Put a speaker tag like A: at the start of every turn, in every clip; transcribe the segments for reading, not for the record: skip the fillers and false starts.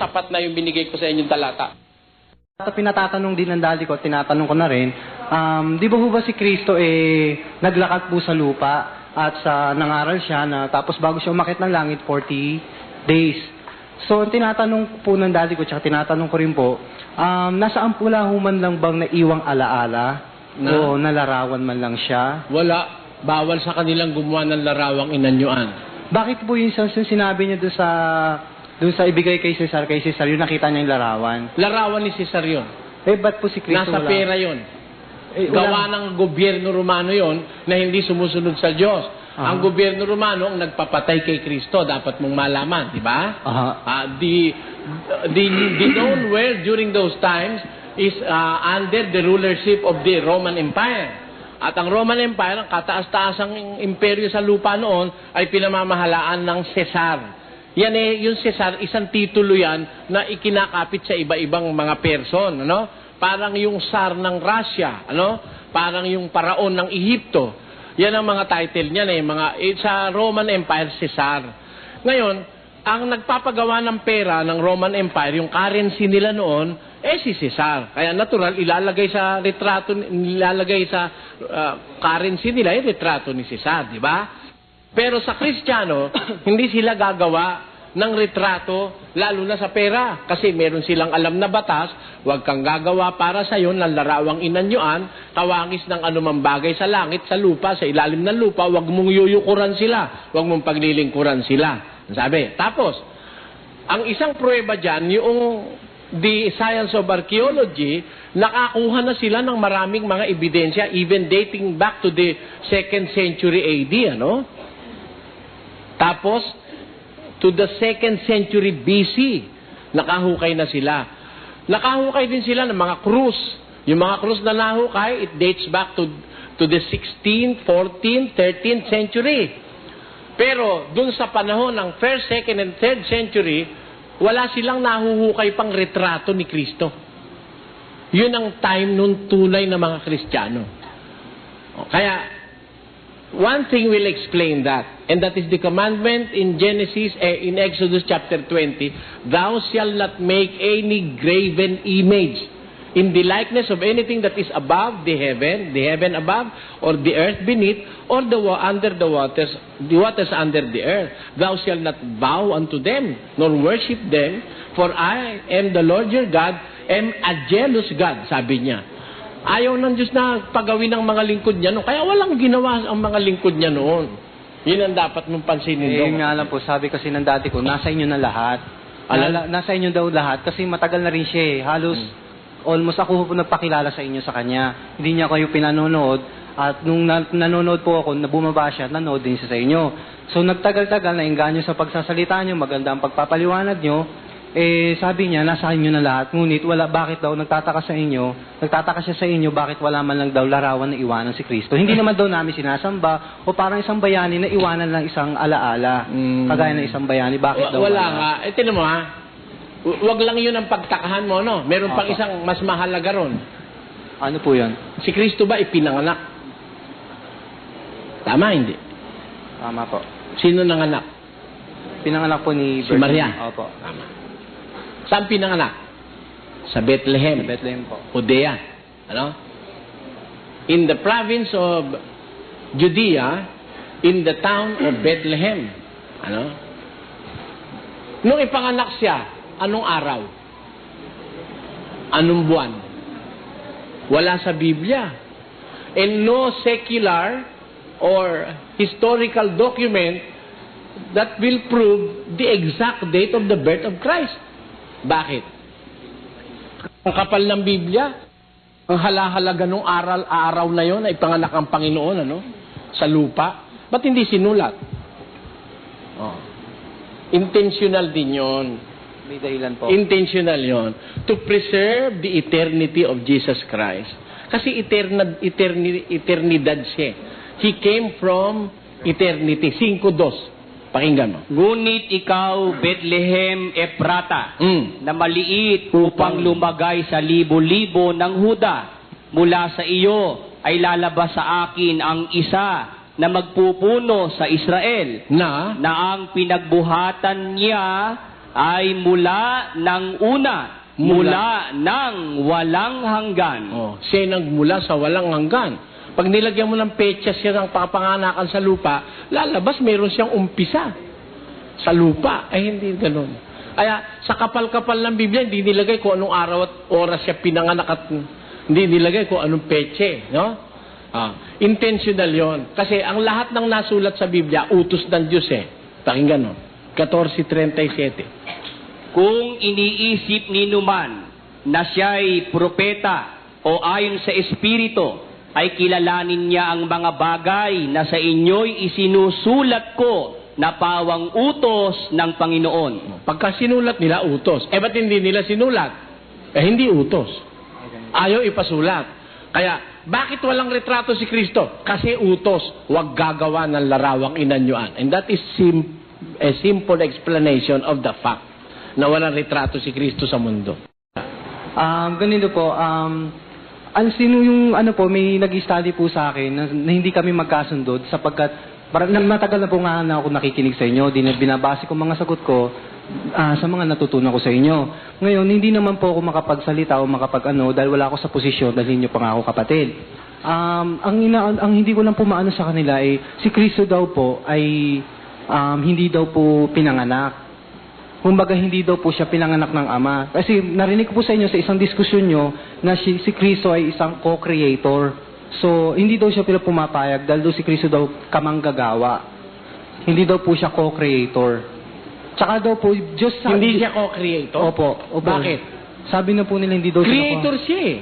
A: sapat na yung binigay ko sa inyong talata.
B: Pinatatanong din ng daddy ko, tinatanong ko na rin, di ba ho ba si Kristo naglakad po sa lupa at nangaral siya na tapos bago siya umakyat ng langit 40 days. So tinatanong po ng daddy ko tsaka tinatanong ko rin po, nasaan po man lang bang naiwang alaala o nalarawan man lang siya?
A: Wala. Bawal sa kanilang gumawa ng larawang inanyuan.
B: Bakit po yung sinabi niya doon sa ibigay kay Cesar, yung nakita niya yung larawan?
A: Larawan ni Cesar yun.
B: Ba't po si Kristo
A: Nasa pera yun. Gawa ng gobyerno Romano yon na hindi sumusunod sa Diyos. Ang gobyerno Romano ang nagpapatay kay Kristo. Dapat mong malaman, di ba? The known world during those times is under the rulership of the Roman Empire. At ang Roman Empire, ang kataas-taasang imperyo sa lupa noon, ay pinamamahalaan ng Cesar. Yan yung Cesar, isang titulo yan na ikinakapit sa iba-ibang mga person, ano? Parang yung Tsar ng Russia, ano? Parang yung Paraon ng Ehipto. Yan ang mga title niyan sa Roman Empire, Cesar. Ngayon, ang nagpapagawa ng pera ng Roman Empire, yung currency nila noon, si Cesar. Kaya natural, ilalagay sa currency nila, yung retrato ni Cesar, di ba? Pero sa Kristiyano, hindi sila gagawa ng retrato, lalo na sa pera. Kasi meron silang alam na batas, huwag kang gagawa para sa iyo ng larawang inanyuan, kawangis ng anumang bagay sa langit, sa lupa, sa ilalim ng lupa, huwag mong yuyukuran sila, huwag mong paglilingkuran sila. Sabi. Tapos, ang isang pruweba dyan, yung the science of archaeology, nakakuha na sila ng maraming mga ebidensya, even dating back to the 2nd century AD, ano? Tapos, to the 2nd century BC, nakahukay na sila. Nakahukay din sila ng mga krus. Yung mga krus na nahukay, it dates back to the 16th, 14th, 13th century. Pero, dun sa panahon ng 1st, 2nd, and 3rd century, wala silang nahuhukay pang retrato ni Kristo. Yun ang time nung tunay na mga Kristiyano. Kaya, one thing will explain that, and that is the commandment in Genesis, in Exodus chapter 20, thou shalt not make any graven image in the likeness of anything that is above the heaven above, or the earth beneath, or under the waters under the earth. Thou shalt not bow unto them, nor worship them, for I am the Lord your God, am a jealous God, sabi niya. Ayaw ng Diyos na pagawin ng mga lingkod niya noon. Kaya walang ginawa ang mga lingkod niya noon. Yun ang dapat mong pansinin doon.
B: Nga lang po, sabi kasi ng dati ko, nasa inyo na lahat. Nasa inyo daw lahat kasi matagal na rin siya Halos, almost ako po nagpakilala sa inyo sa kanya. Hindi niya kayo pinanonood. At nung nanonood po ako, bumaba siya, nanood din siya sa inyo. So nagtagal-tagal, nainganyo sa pagsasalita niyo, maganda ang pagpapaliwanag niyo. Sabi niya, nasa inyo na lahat. Ngunit, bakit daw nagtataka siya sa inyo, bakit wala man lang daw larawan na iwanan si Kristo. Hindi naman daw namin sinasamba, o parang isang bayani na iwanan lang isang alaala. Kagaya ng isang bayani, bakit daw
A: wala nga. Tinan mo wag lang yun ang pagtakahan mo, no? Meron pang isang mas mahalaga ron.
B: Ano po yun?
A: Si Kristo ba ipinanganak? Tama, hindi?
B: Tama po.
A: Sino nanganak?
B: Pinanganak po ni
A: Si Maria.
B: Opo.
A: Tama. Saan pinanganak? Sa Bethlehem.
B: Sa Bethlehem po.
A: Judea. Ano? In the province of Judea, in the town of Bethlehem. Ano? Nung ipanganak siya, anong araw? Anong buwan? Wala sa Biblia. And no secular or historical document that will prove the exact date of the birth of Christ. Bakit? Ang kapal ng Biblia, ang halahalaga nung araw na yon ay panganak ang Panginoon, ano? Sa lupa. Ba't hindi sinulat? Intentional din yon.
B: May dahilan po.
A: Intentional yon. To preserve the eternity of Jesus Christ. Kasi eternidad siya. He came from eternity. 5:2. Pakinggan mo.
C: Ngunit ikaw, Bethlehem Ephrata, na maliit upang lumagay sa libo-libo ng Huda, mula sa iyo ay lalabas sa akin ang isa na magpupuno sa Israel, na ang pinagbuhatan niya ay mula ng una, mula ng walang hanggan.
A: Oh, siya nagmula sa walang hanggan. Pag nilagyan mo ng petsa siya ng papanganakan sa lupa, lalabas meron siyang umpisa sa lupa. Ay, hindi ganun. Kaya, sa kapal-kapal ng Biblia, hindi nilagay kung anong araw at oras siya pinanganak at hindi nilagay kung anong petsa, no? Intentional yon. Kasi ang lahat ng nasulat sa Biblia, utos ng Diyos eh. Pakinggan, no? 14:37.
C: Kung iniisip ninuman na siya'y propeta o ayon sa Espiritu, ay kilalanin niya ang mga bagay na sa inyo'y isinusulat ko na pawang utos ng Panginoon.
A: Pagka sinulat nila, utos. Eh, ba't hindi nila sinulat? Eh, hindi utos. Ayaw ipasulat. Kaya, bakit walang retrato si Kristo? Kasi utos. Huwag gagawa ng larawang inanyuan. And that is a simple explanation of the fact na walang retrato si Kristo sa mundo.
B: Ganito po, sino yung may nag-study po sa akin na hindi kami magkasundo sapagkat matagal na po nga na ako nakikinig sa inyo, binabase ko mga sagot ko sa mga natutunan ko sa inyo. Ngayon, hindi naman po ako makapagsalita o dahil wala ako sa posisyon dahil hindi pa nga ako kapatid. Ang hindi ko lang po maano sa kanila ay si Kristo daw po ay hindi daw po pinanganak. Kumbaga, hindi daw po siya pinanganak ng Ama. Kasi narinig ko po sa inyo sa isang diskusyon nyo na si Kristo ay isang co-creator. So, hindi daw siya pumapayag dahil daw si Kristo daw kamanggagawa. Hindi daw po siya co-creator. Tsaka daw po, Diyos sa...
A: Hindi siya co-creator?
B: Opo.
A: Bakit?
B: Sabi na po nila hindi daw
A: Creator siya eh.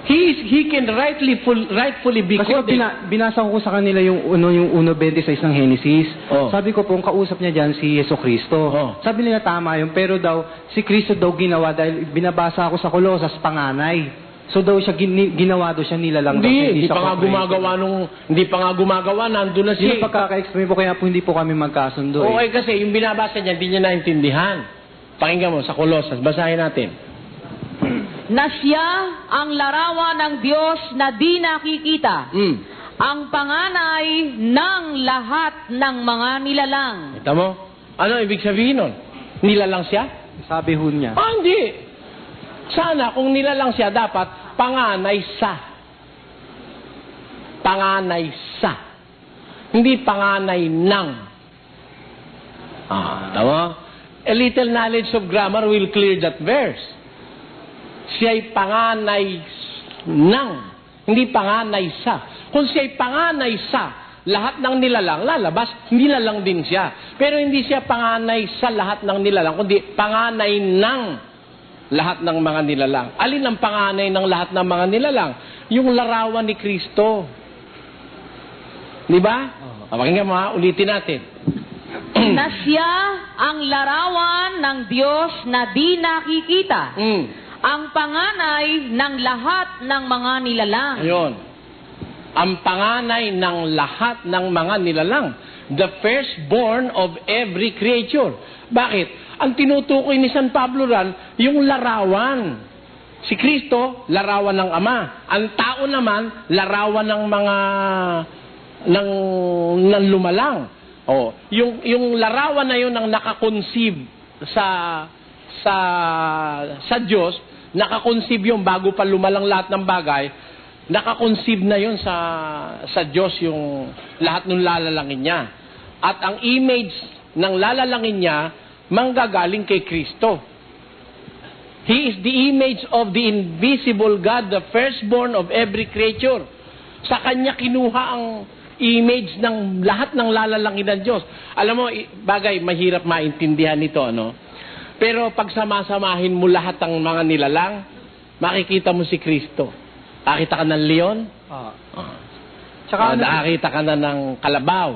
A: He can rightfully be
B: kasi
A: called.
B: binasa ko sa kanila yung 1:26 ng Genesis.
A: Oh.
B: Sabi ko po, kausap niya dyan si Jesucristo.
A: Oh.
B: Sabi nila tama yun, pero daw si Kristo daw ginawa dahil binabasa ako sa Kolosas, panganay. So daw siya ginawa daw siya nilalang daw.
A: Hindi pa nga gumagawa nandun na siya.
B: Hindi pagkaka-explain po, kaya po hindi po kami magkasundo.
A: Okay, kasi yung binabasa niya, hindi niya naintindihan. Pakinggan mo, sa Kolosas, basahin natin.
D: Na siya ang larawan ng Diyos na di nakikita, ang panganay ng lahat ng mga nilalang.
A: Kita mo? Ano ibig sabihin nun? Nilalang siya?
B: Sabi ho niya.
A: Hindi. Sana kung nilalang siya, dapat panganay sa. Panganay sa. Hindi panganay ng. Tama? A little knowledge of grammar will clear that verse. Siya'y panganay ng, hindi panganay sa. Kung siya'y panganay sa lahat ng nilalang, lalabas, nilalang din siya. Pero hindi siya panganay sa lahat ng nilalang, kundi panganay ng lahat ng mga nilalang. Alin ang panganay ng lahat ng mga nilalang? Yung larawan ni Kristo. Di ba? Pakinggan mo ha, ulitin natin.
D: Na siya ang larawan ng Diyos na di nakikita, ang panganay ng lahat ng mga nilalang.
A: Ayun. Ang panganay ng lahat ng mga nilalang. The firstborn of every creature. Bakit? Ang tinutukoy ni San Pablo ran, yung larawan. Si Kristo, larawan ng Ama. Ang tao naman, larawan ng mga ng lumalang. Yung larawan na yun ang nakakonceive sa Diyos, nakakonceive yung bago pa lumalang lahat ng bagay, nakakonceive na yun sa Diyos yung lahat ng lalalangin niya. At ang image ng lalalangin niya, manggagaling kay Kristo. He is the image of the invisible God, the firstborn of every creature. Sa Kanya kinuha ang image ng lahat ng lalalangin ng Diyos. Alam mo, bagay, mahirap maintindihan ito, ano? Pero pag samasamahin mo lahat ng mga nilalang, makikita mo si Kristo. Nakita ka ng leon? Nakita ka na ng kalabaw,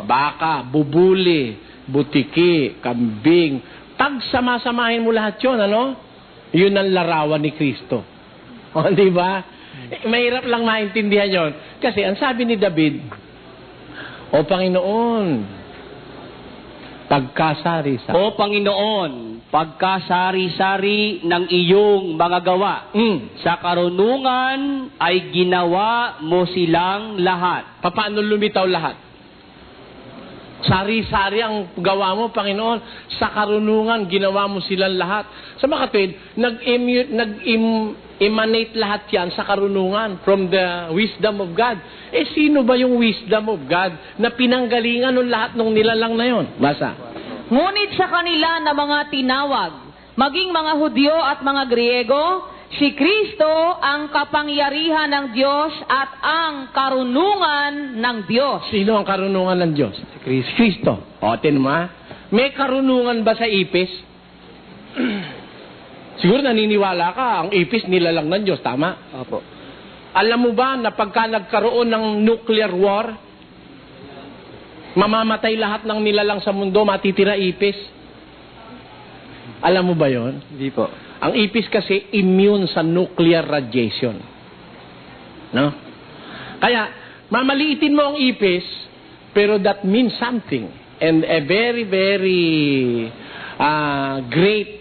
A: baka, bubuli, butiki, kambing. Pag samasamahin mo lahat yun, ano? Yun ang larawan ni Kristo. Di ba? Mahirap lang maintindihan yon. Kasi ang sabi ni David, O Panginoon, pagkasari-sari.
C: O Panginoon, pagkasari-sari ng iyong mga gawa. Sa karunungan ay ginawa mo silang lahat.
A: Paano lumitaw lahat? Sari-sari ang gawa mo, Panginoon. Sa karunungan, ginawa mo silang lahat. Sa mga kapatid, nag-emanate lahat yan sa karunungan from the wisdom of God. Eh, sino ba yung wisdom of God na pinanggalingan ng lahat ng nilalang na yon? Basa.
D: Ngunit sa kanila na mga tinawag, maging mga Hudyo at mga Griego, si Kristo ang kapangyarihan ng Diyos at ang karunungan ng Diyos.
A: Sino ang karunungan ng Diyos? Si Kristo. O, tinan mo ha? May karunungan ba sa ipis? Siguro naniniwala ka, ang ipis nilalang ng Diyos, tama?
B: Opo.
A: Alam mo ba na pagka nagkaroon ng nuclear war, mamamatay lahat ng nilalang sa mundo, matitira ipis? Alam mo ba yon?
B: Hindi po.
A: Ang ipis kasi immune sa nuclear radiation. No? Kaya, mamaliitin mo ang ipis, pero that means something. And a very, very great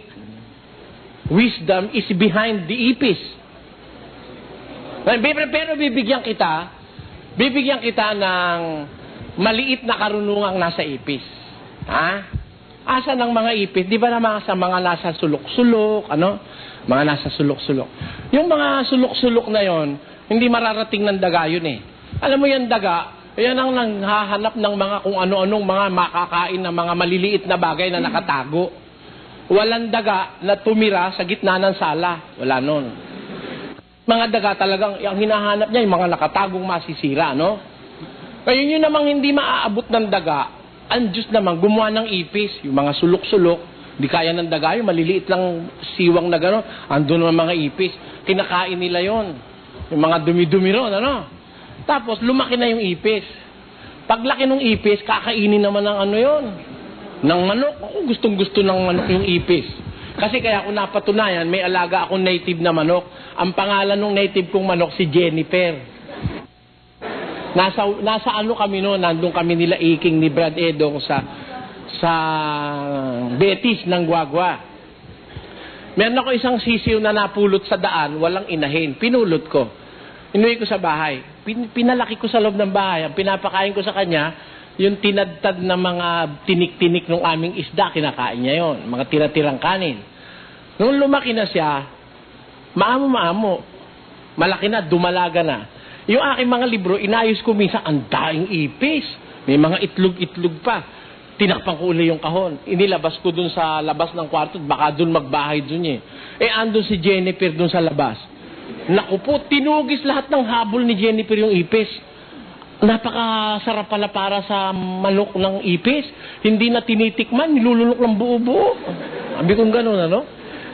A: wisdom is behind the ipis. Pero bibigyan kita ng maliit na karunungang nasa ipis. Ha? Asa ng mga ipis? Di ba naman sa mga nasa sulok-sulok, ano? Mga nasa sulok-sulok. Yung mga sulok-sulok na yon, hindi mararating ng daga yun eh. Alam mo yan daga, yan ang nanghahanap ng mga kung ano-anong mga makakain na mga maliliit na bagay na nakatago. Walang daga na tumira sa gitna ng sala. Wala nun. Mga daga talagang, ang hinahanap niya, yung mga nakatagong masisira, no? Ngayon yun namang hindi maaabot ng daga, ang Diyos naman, gumawa ng ipis, yung mga sulok-sulok, di kaya ng daga, yung maliliit lang siwang na gano'n, andun ang mga ipis, kinakain nila yon, yung mga dumi-dumi ron, ano? Tapos, lumaki na yung ipis. Paglaki ng ipis, kakainin naman ng ano yon, ng manok. Ako, gustong-gusto ng manok yung ipis. Kasi kaya kung napatunayan, may alaga akong native na manok. Ang pangalan ng native kong manok, si Jennifer. Nasa ano kami noon, nandun kami nila iking ni Brad Edong sa Betis ng Guagua. Meron ako isang sisiw na napulot sa daan, walang inahin. Pinulot ko. Inuwi ko sa bahay. Pinalaki ko sa loob ng bahay. Ang pinapakain ko sa kanya, yung tinadtad na mga tinik-tinik ng aming isda, kinakain niya yon, mga tira-tirang kanin. Nung lumaki na siya, maamo-maamo. Malaki na, dumalaga na. Yung aking mga libro, inayos ko minsan, ang daing ipis. May mga itlog-itlog pa. Tinakpan ko uli yung kahon. Inilabas ko dun sa labas ng kwarto, baka dun magbahay dun eh. Andun si Jennifer dun sa labas. Naku po, tinugis lahat ng habol ni Jennifer yung ipis. Napakasarap pala para sa manok ng ipis. Hindi na tinitikman, nilulunok ng buo-buo. Sabi kong gano'n, ano?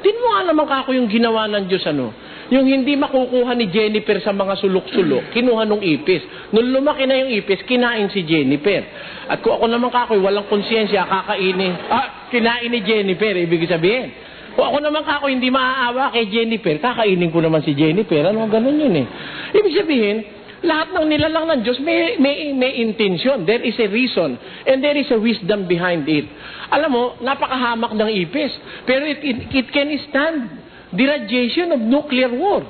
A: Tingnan mo nga naman kako yung ginawa ng Diyos, ano? Yung hindi makukuha ni Jennifer sa mga sulok-sulok, kinuha nung ipis. Nung lumaki na yung ipis, kinain si Jennifer. At kung ako naman kakoy, walang konsyensya, kakainin. Kinain ni Jennifer, ibig sabihin. Kung ako naman kakoy, hindi maaawa kay Jennifer, kakainin ko naman si Jennifer. Ano, ganun yun eh. Ibig sabihin, lahat ng nilalang ng Diyos may intention. There is a reason. And there is a wisdom behind it. Alam mo, napakahamak ng ipis. Pero it can stand the radiation of nuclear war,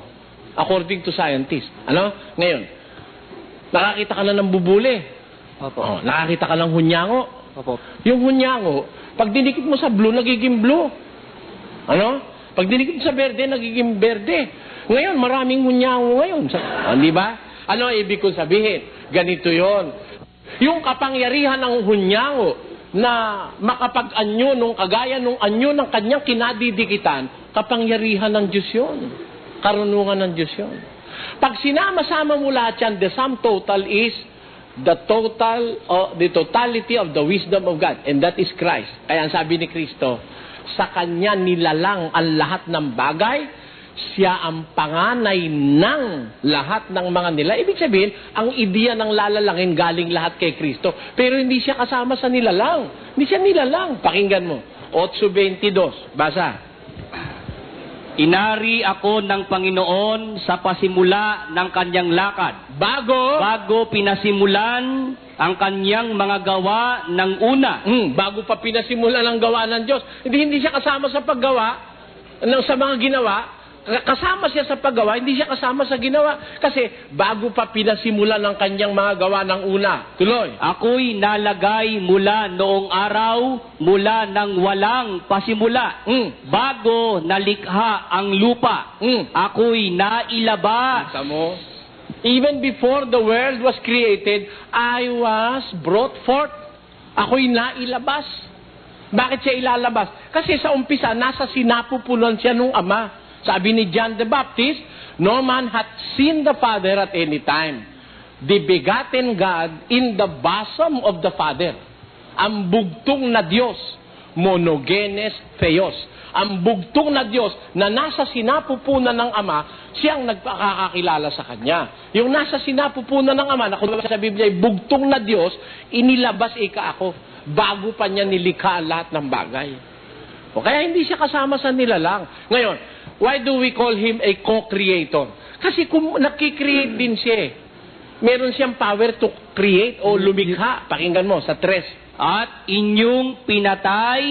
A: according to scientists. Ano? Ngayon, nakakita ka na ng bubuli.
B: Opo.
A: Nakakita ka ng hunyango.
B: Opo.
A: Yung hunyango, pag dinikit mo sa blue, nagiging blue. Ano? Pag dinikit mo sa berde, nagiging berde. Ngayon, maraming hunyango ngayon. Di ba? Ano ibig kong sabihin? Ganito yon. Yung kapangyarihan ng hunyango na makapag-anyo nung kagaya nung anyo ng kanyang kinadidikitan, kapangyarihan ng Diyos yun. Karunungan ng Diyos yun. Pag sinama-sama mo lahat yan, the sum total is the totality of the wisdom of God. And that is Christ. Kaya ang sabi ni Kristo, sa Kanya nilalang ang lahat ng bagay, siya ang panganay ng lahat ng mga nila. Ibig sabihin, ang ideya ng lalalangin galing lahat kay Kristo. Pero hindi siya kasama sa nilalang. Hindi siya nilalang. Pakinggan mo. 8:22. Basa.
C: Inari ako ng Panginoon sa pasimula ng kanyang lakad. Bago pinasimulan ang kanyang mga gawa ng una.
A: Bago pa pinasimulan ang gawa ng Diyos. Hindi siya kasama sa paggawa, sa mga ginawa. kasama siya sa paggawa, hindi siya kasama sa ginawa. Kasi bago pa pinasimula ng kanyang mga gawa ng una. Tuloy.
C: Ako'y nalagay mula noong araw, mula nang walang pasimula. Bago nalikha ang lupa, ako'y nailabas.
A: Kita mo? Even before the world was created, I was brought forth. Ako'y nailabas. Bakit siya ilalabas? Kasi sa umpisa, nasa sinapupunan siya nung Ama. Sabi ni John the Baptist, no man hath seen the Father at any time. The begotten God in the bosom of the Father. Ang bugtong na Diyos, monogenes theos. Ang bugtong na Diyos na nasa sinapupunan ng Ama, siyang nagpakakakilala sa Kanya. Yung nasa sinapupunan ng Ama, na kung sa Biblia ay bugtong na Diyos, inilabas ako. Bago pa niya nilikha lahat ng bagay. O kaya hindi siya kasama sa nilalang. Ngayon, why do we call him a co-creator? Kasi kung nakikreate din siya, meron siyang power to create o lumikha. Pakinggan mo sa 3.
C: At inyong pinatay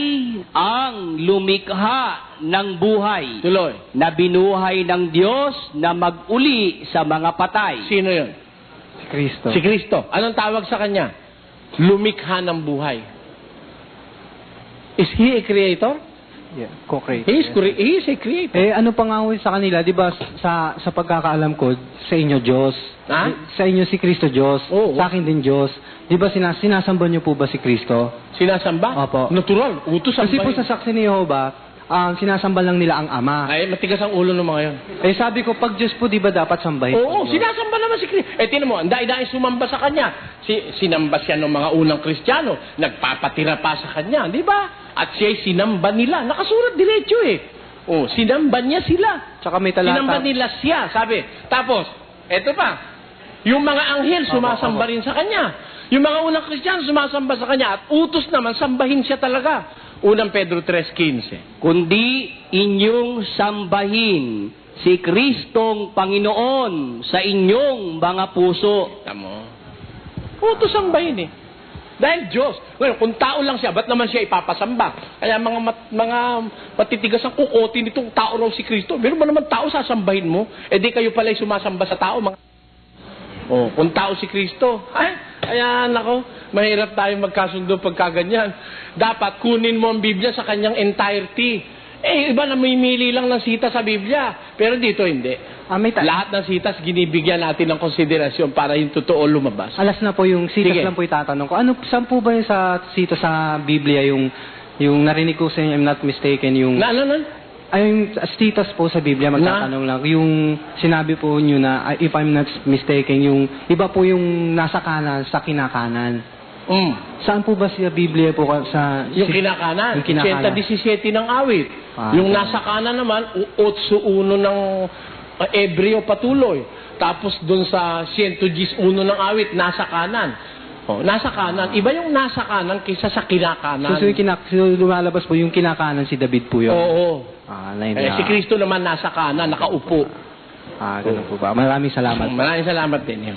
C: ang lumikha ng buhay.
A: Tuloy.
C: Na binuhay ng Diyos na mag-uli sa mga patay.
A: Sino yun?
B: Si Kristo.
A: Si Kristo. Anong tawag sa Kanya? Lumikha ng buhay. Is He a creator?
B: Yeah, co-creator.
A: He is a creator.
B: Ano pa nga ho sa kanila, di ba, sa pagkakaalam ko, sa inyo Diyos.
A: Ha?
B: Sa inyo si Kristo Diyos.
A: Oo.
B: Sa akin din Diyos. Di ba sinasamba niyo po ba si Kristo?
A: Sinasamba?
B: Opo.
A: Natural. Utos ang
B: Kasi po sa saksi ni Jehovah, sinasamba lang nila ang Ama.
A: Ay, matigas ang ulo ng mga yun.
B: Sabi ko, pag Diyos po, di ba dapat sambahin?
A: Oo,
B: po?
A: sinasamba naman si Kristo. Tinan mo, ang dai-dai sumamba sa Kanya. Sinamba siya ng mga unang Kristiyano. Nagpapatira pa sa Kanya, di ba? At siya'y sinamba nila. Nakasulat diretso sinamba niya sila.
B: Tsaka may talata.
A: Sinamba nila siya, sabi. Tapos, eto pa, yung mga anghel sumasamba rin sa Kanya. Yung mga unang Kristiyano sumasamba sa Kanya. At utos naman, sambahin siya talaga. Unang Pedro 3:15.
C: Kundi inyong sambahin si Kristong Panginoon sa inyong mga puso.
A: Tamo. Utos sambahin Dahil Diyos. Well, kung tao lang siya, ba't naman siya ipapasamba? Kaya mga matitigas ang kukotin nitong tao raw si Kristo. Meron ba naman tao sasambahin mo? Di kayo pala'y sumasamba sa tao. Kung tao si Kristo, kaya nako, mahirap tayong magkasundo pagkaganyan. Dapat kunin mo ang Biblia sa kanyang entirety. Iba na mamimili lang ng sita sa Biblia. Pero dito hindi. Lahat ng sitas ginibigyan natin ng konsiderasyon para yung totoo lumabas.
B: Alas na po yung sitas
A: Sige.
B: lang po itatanong ko. Saan po ba yung sa sita sa Biblia yung narinig ko sa inyo, I'm not mistaken, yung... yung sitas po sa Biblia, magtatanong lang. Yung sinabi po nyo na, if I'm not mistaken, yung iba po yung nasa kanan sa kinakanan. Saan po ba sa Biblia po sa...
A: Yung kinakanan.
B: Yung kinakanan.
A: 117 ng awit. Yung nasa kanan naman, 8:1 ng Ebreo patuloy. Tapos dun sa 111 ng awit, nasa kanan. Nasa kanan. Iba yung nasa kanan kaysa sa kinakanan.
B: So lumalabas po yung kinakanan si David po yun.
A: Oo. Si
B: Kristo.
A: Kristo naman nasa kanan, nakaupo.
B: Ganun po ba. Maraming salamat.
A: Maraming salamat din.